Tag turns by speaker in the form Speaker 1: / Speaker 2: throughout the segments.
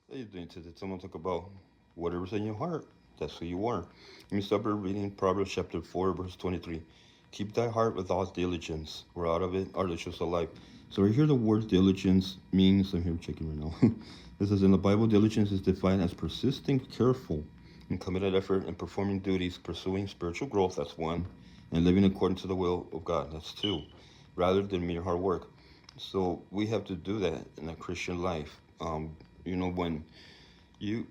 Speaker 1: How you doing today? Someone talk about whatever's in your heart. That's who you are. Let me start by reading Proverbs chapter 4, verse 23. Keep thy heart with all diligence, for out of it are the issues of life. So right here the word diligence means, I'm here checking right now. This is in the Bible, diligence is defined as persistent, careful, and committed effort in performing duties, pursuing spiritual growth, that's one, and living according to the will of God, that's two, rather than mere hard work. So we have to do that in a Christian life. When you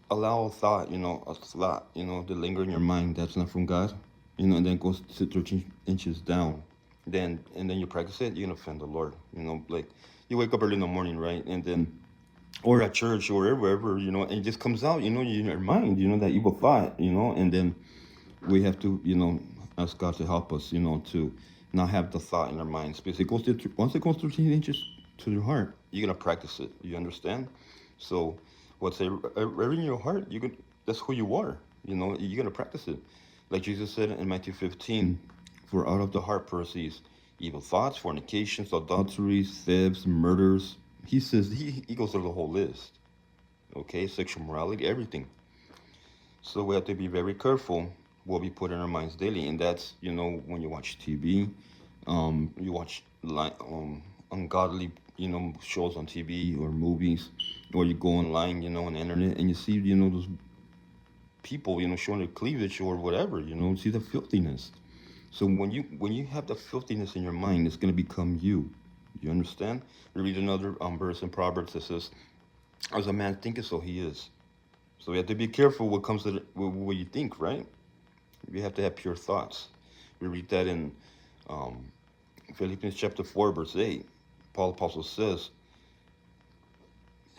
Speaker 1: allow a thought, to linger in your mind that's not from God, and then goes to 13 inches down, and then you practice it, you're gonna offend the Lord. Like you wake up early in the morning, right, and then or at church or wherever, and it just comes out, in your mind, that evil thought, and then we have to, ask God to help us, to not have the thought in our minds, because once it goes 13 inches to your heart, you're gonna practice it. You understand? So, what's ever in your heart, that's who you are. You're gonna practice it, like Jesus said in Matthew 15, for out of the heart proceeds evil thoughts, fornications, adulteries, thefts, murders. He says he goes through the whole list. Okay, sexual morality, everything. So we have to be very careful what we put in our minds daily, and that's when you watch TV, you watch like ungodly shows on TV or movies, or you go online on the internet and you see those people showing their cleavage or whatever, see the filthiness. So when you have the filthiness in your mind, it's gonna become you. You understand? We read another verse in Proverbs that says, "As a man thinketh, so he is." So we have to be careful what comes to what you think, right? We have to have pure thoughts. We read that in um, Philippians chapter 4, verse 8. Paul Apostle says,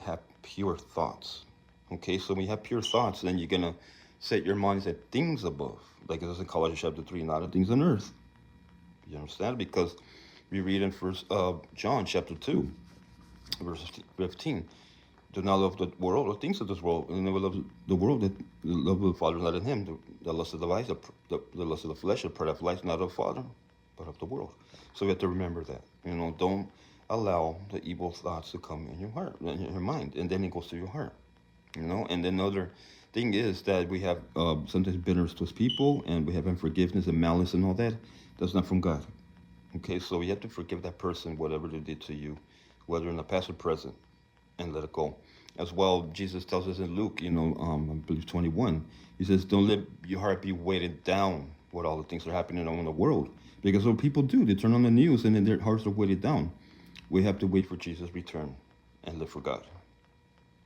Speaker 1: have pure thoughts. Okay, so when you have pure thoughts, then you're going to set your minds at things above. Like it says in Colossians chapter 3, not at things on earth. You understand? Because we read in First John chapter 2, verse 15. Do not love the world or things of this world, and never love the world. That the love of the Father is not in him. The lust of the eyes, the lust of the flesh, the pride of life, not of the Father, but of the world. So we have to remember that. Don't allow the evil thoughts to come in your heart, in your mind, and then it goes to your heart. And then another thing is that we have sometimes bitterness towards people, and we have unforgiveness and malice and all that. That's not from God. Okay, so you have to forgive that person whatever they did to you, whether in the past or present, and let it go. As well, Jesus tells us in Luke, I believe 21, he says, don't let your heart be weighted down with all the things that are happening in the world. Because what people do, they turn on the news and then their hearts are weighted down. We have to wait for Jesus' return and live for God.